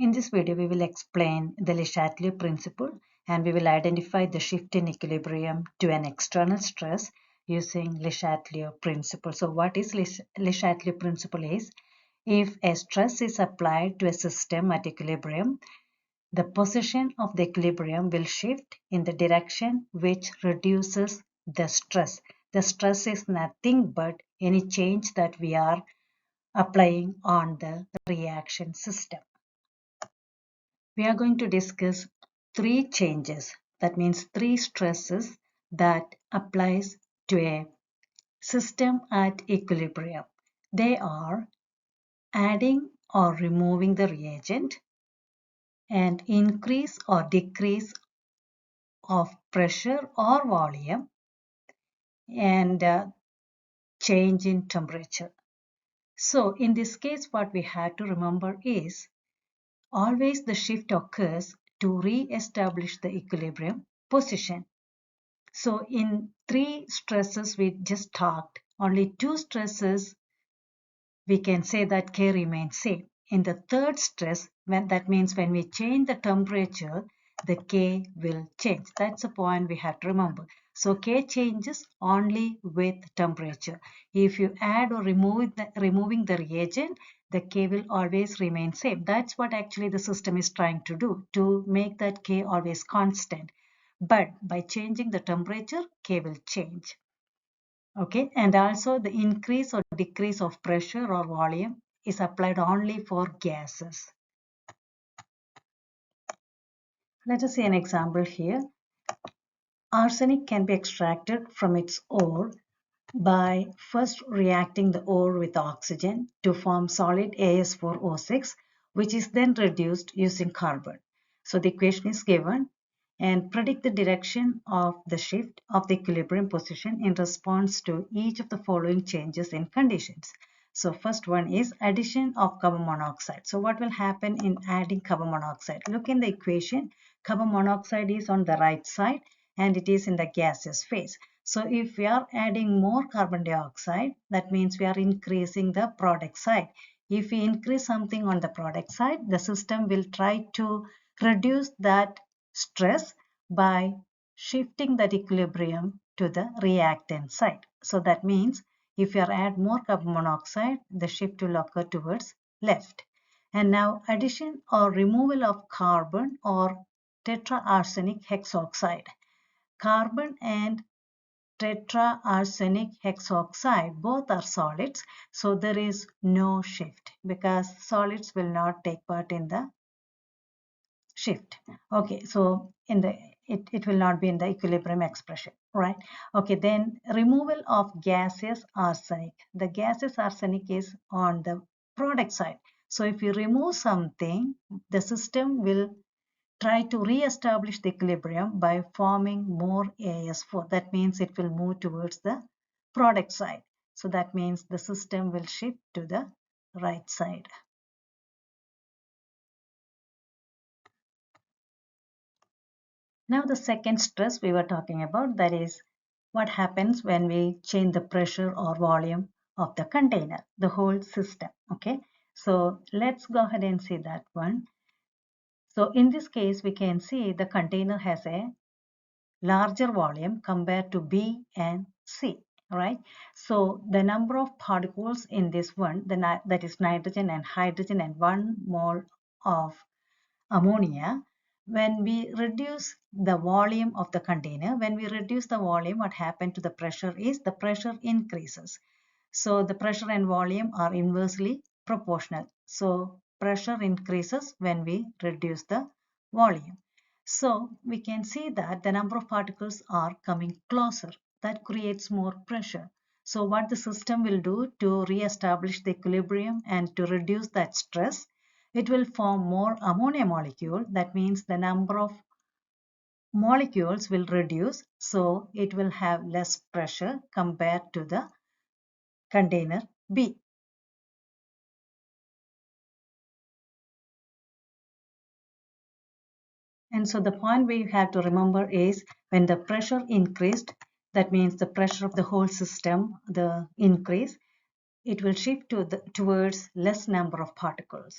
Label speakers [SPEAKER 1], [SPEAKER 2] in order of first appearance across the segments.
[SPEAKER 1] In this video, we will explain the LeChatelier principle and we will identify the shift in equilibrium to an external stress using LeChatelier principle. So what is LeChatelier principle is, if a stress is applied to a system at equilibrium, the position of the equilibrium will shift in the direction which reduces the stress. The stress is nothing but any change that we are applying on the reaction system. We are going to discuss three changes, that means three stresses that applies to a system at equilibrium. They are adding or removing the reagent and increase or decrease of pressure or volume and change in temperature. So in this case, what we have to remember is always the shift occurs to re-establish the equilibrium position. So in three stresses we just talked, only two stresses we can say that K remains same. In the third stress, that means when we change the temperature, the K will change. That's a point we have to remember. So K changes only with temperature. If you add or removing the reagent, the K will always remain same. That's what actually the system is trying to do, to make that K always constant. But by changing the temperature, K will change. Okay, and also the increase or decrease of pressure or volume is applied only for gases. Let us see an example here. Arsenic can be extracted from its ore by first reacting the ore with oxygen to form solid As4O6, which is then reduced using carbon. So the equation is given, and predict the direction of the shift of the equilibrium position in response to each of the following changes in conditions. So first one is addition of carbon monoxide. So what will happen in adding carbon monoxide? Look in the equation. Carbon monoxide is on the right side and it is in the gaseous phase. So if we are adding more carbon dioxide, that means we are increasing the product side. If we increase something on the product side, the system will try to reduce that stress by shifting that equilibrium to the reactant side. So that means if you add more carbon monoxide, the shift will occur towards left. And now addition or removal of carbon or tetraarsenic hexoxide. Carbon and tetraarsenic hexoxide both are solids, so there is no shift because solids will not take part in the shift. Okay, so in the it will not be in the equilibrium expression, right? Okay, then removal of gaseous arsenic. The gaseous arsenic is on the product side. So if you remove something, the system will try to re-establish the equilibrium by forming more As4. That means it will move towards the product side. So that means the system will shift to the right side. Now the second stress we were talking about, that is what happens when we change the pressure or volume of the container, the whole system. Okay, so let's go ahead and see that one. So in this case, we can see the container has a larger volume compared to B and C, right? So the number of particles in this one, that is nitrogen and hydrogen and 1 mole of ammonia. When we reduce the volume of the container, when we reduce the volume, what happened to the pressure is the pressure increases. So the pressure and volume are inversely proportional. So pressure increases when we reduce the volume. So we can see that the number of particles are coming closer. That creates more pressure. So what the system will do to re-establish the equilibrium and to reduce that stress, it will form more ammonia molecule. That means the number of molecules will reduce. So it will have less pressure compared to the container B. And so the point we have to remember is when the pressure increased, that means the pressure of the whole system, the increase, it will shift towards less number of particles.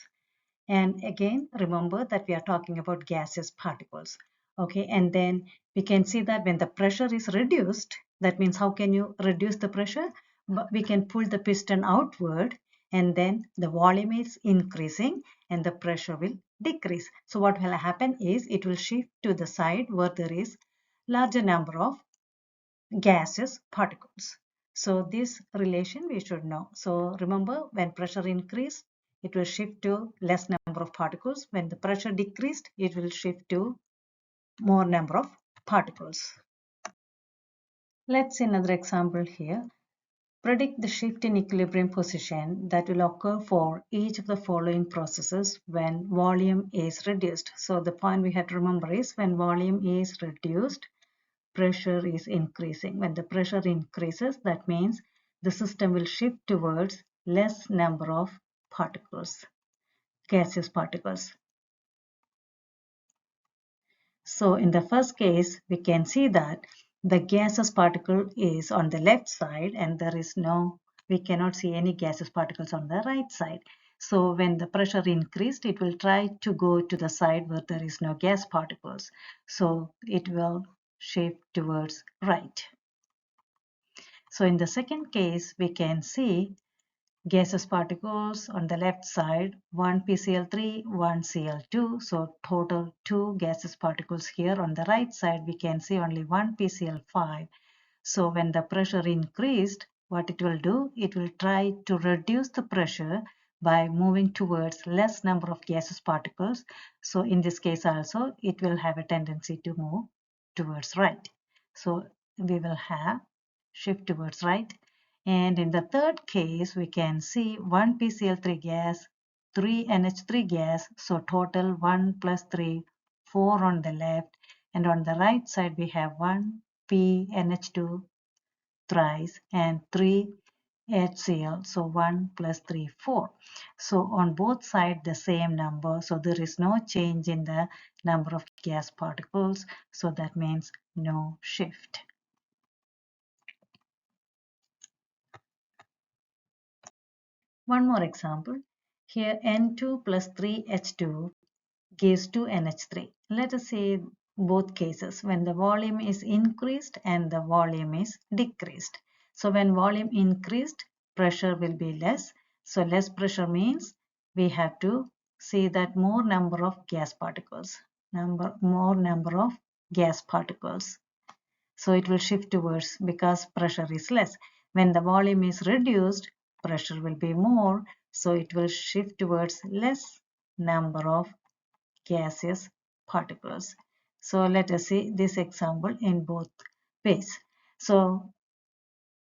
[SPEAKER 1] And again, remember that we are talking about gaseous particles. Okay, and then we can see that when the pressure is reduced, that means how can you reduce the pressure? We can pull the piston outward, and then the volume is increasing and the pressure will decrease. So what will happen is it will shift to the side where there is larger number of gaseous particles. So this relation we should know. So remember, when pressure increased, it will shift to less number of particles. When the pressure decreased, it will shift to more number of particles. Let's see another example here. Predict the shift in equilibrium position that will occur for each of the following processes when volume is reduced. So the point we have to remember is when volume is reduced, pressure is increasing. When the pressure increases, that means the system will shift towards less number of particles, gaseous particles. So in the first case, we can see that the gaseous particle is on the left side and we cannot see any gaseous particles on the right side. So when the pressure increased, it will try to go to the side where there is no gas particles. So it will shift towards right. So in the second case, we can see gaseous particles on the left side, one PCl3, one Cl2. So total 2 gaseous particles here. On the right side, we can see only one PCl5. So when the pressure increased, what it will do? It will try to reduce the pressure by moving towards less number of gaseous particles. So in this case also, it will have a tendency to move towards right. So we will have shift towards right. And in the third case, we can see 1 PCl3 gas, 3 NH3 gas. So total 1 plus 3, 4 on the left. And on the right side, we have 1 PNH2 thrice and 3 HCl. So 1 plus 3, 4. So on both sides, the same number. So there is no change in the number of gas particles. So that means no shift. One more example. Here N2 plus 3H2 gives 2NH3. Let us say both cases when the volume is increased and the volume is decreased. So when volume increased, pressure will be less. So less pressure means we have to see that more number of gas particles. More number of gas particles. So it will shift towards because pressure is less. When the volume is reduced, pressure will be more. So it will shift towards less number of gaseous particles. So let us see this example in both ways. So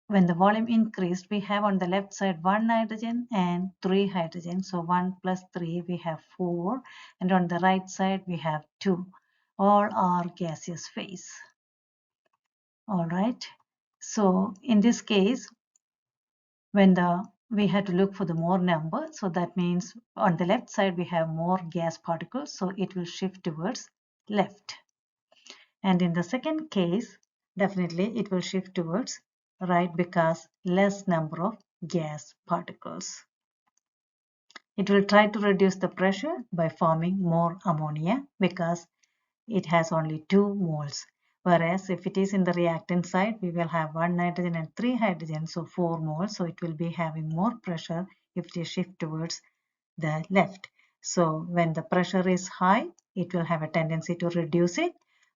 [SPEAKER 1] when the volume increased, we have on the left side 1 nitrogen and 3 hydrogen. So 1 plus 3, we have 4. And on the right side, we have 2. All are gaseous phase. All right. So in this case, when we had to look for the more number, so that means on the left side we have more gas particles, so it will shift towards left. And in the second case, definitely it will shift towards right because less number of gas particles. It will try to reduce the pressure by forming more ammonia because it has only 2 moles. Whereas if it is in the reactant side, we will have 1 nitrogen and 3 hydrogen, so 4 moles. So it will be having more pressure if it is shift towards the left. So when the pressure is high, it will have a tendency to reduce it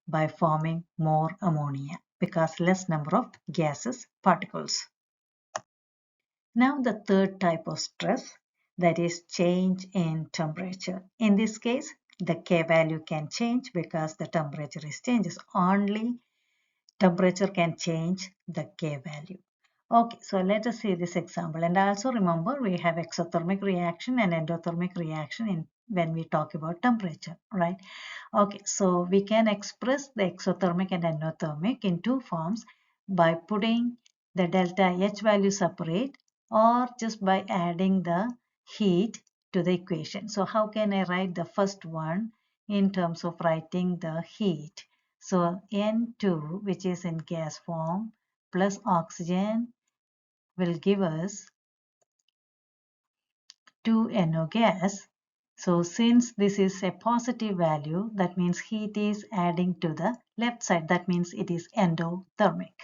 [SPEAKER 1] by forming more ammonia because less number of gases particles. Now the third type of stress, that is change in temperature. In this case, the K value can change because the temperature is changes. Only temperature can change the K value. Okay, so let us see this example. And also remember, we have exothermic reaction and endothermic reaction when we talk about temperature, right? Okay, so we can express the exothermic and endothermic in two forms by putting the delta H value separate or just by adding the heat to the equation. So how can I write the first one in terms of writing the heat? So N2, which is in gas form, plus oxygen will give us 2NO gas. So since this is a positive value, that means heat is adding to the left side. That means it is endothermic.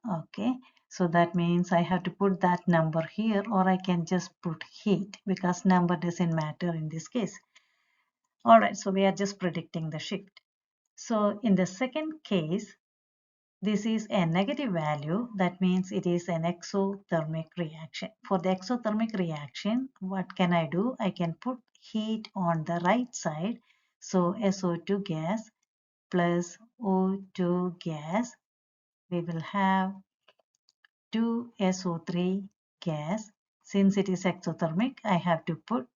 [SPEAKER 1] Okay, so that means I have to put that number here, or I can just put heat because number doesn't matter in this case. All right, so we are just predicting the shift. So in the second case, this is a negative value. That means it is an exothermic reaction. For the exothermic reaction, what can I do? I can put heat on the right side. So SO2 gas plus O2 gas, we will have 2SO3 gas. Since it is exothermic, I have to put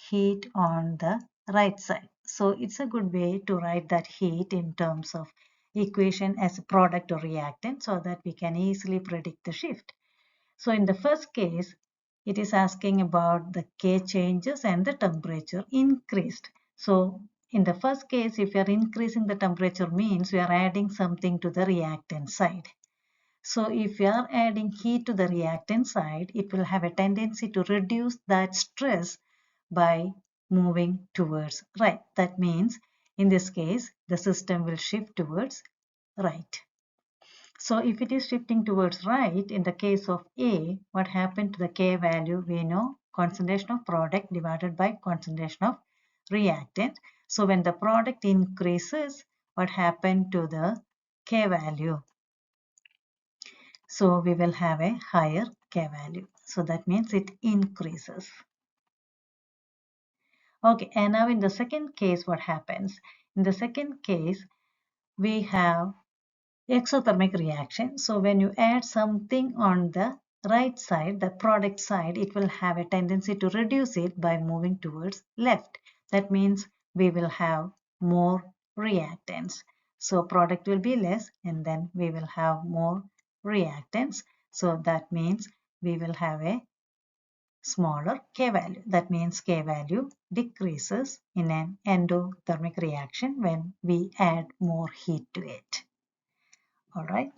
[SPEAKER 1] heat on the right side. So it's a good way to write that heat in terms of equation as a product or reactant so that we can easily predict the shift. So in the first case, it is asking about the K changes and the temperature increased. So in the first case, if you are increasing the temperature means we are adding something to the reactant side. So if you are adding heat to the reactant side, it will have a tendency to reduce that stress by moving towards right. That means in this case, the system will shift towards right. So if it is shifting towards right, in the case of A, what happened to the K value? We know concentration of product divided by concentration of reactant. So when the product increases, what happened to the K value? So we will have a higher K value. So that means it increases. Okay, and now in the second case, what happens? In the second case, we have exothermic reaction. So when you add something on the right side, the product side, it will have a tendency to reduce it by moving towards left. That means we will have more reactants. So product will be less and then we will have more reactants. So that means we will have a smaller K value. That means K value decreases in an endothermic reaction when we add more heat to it. All right.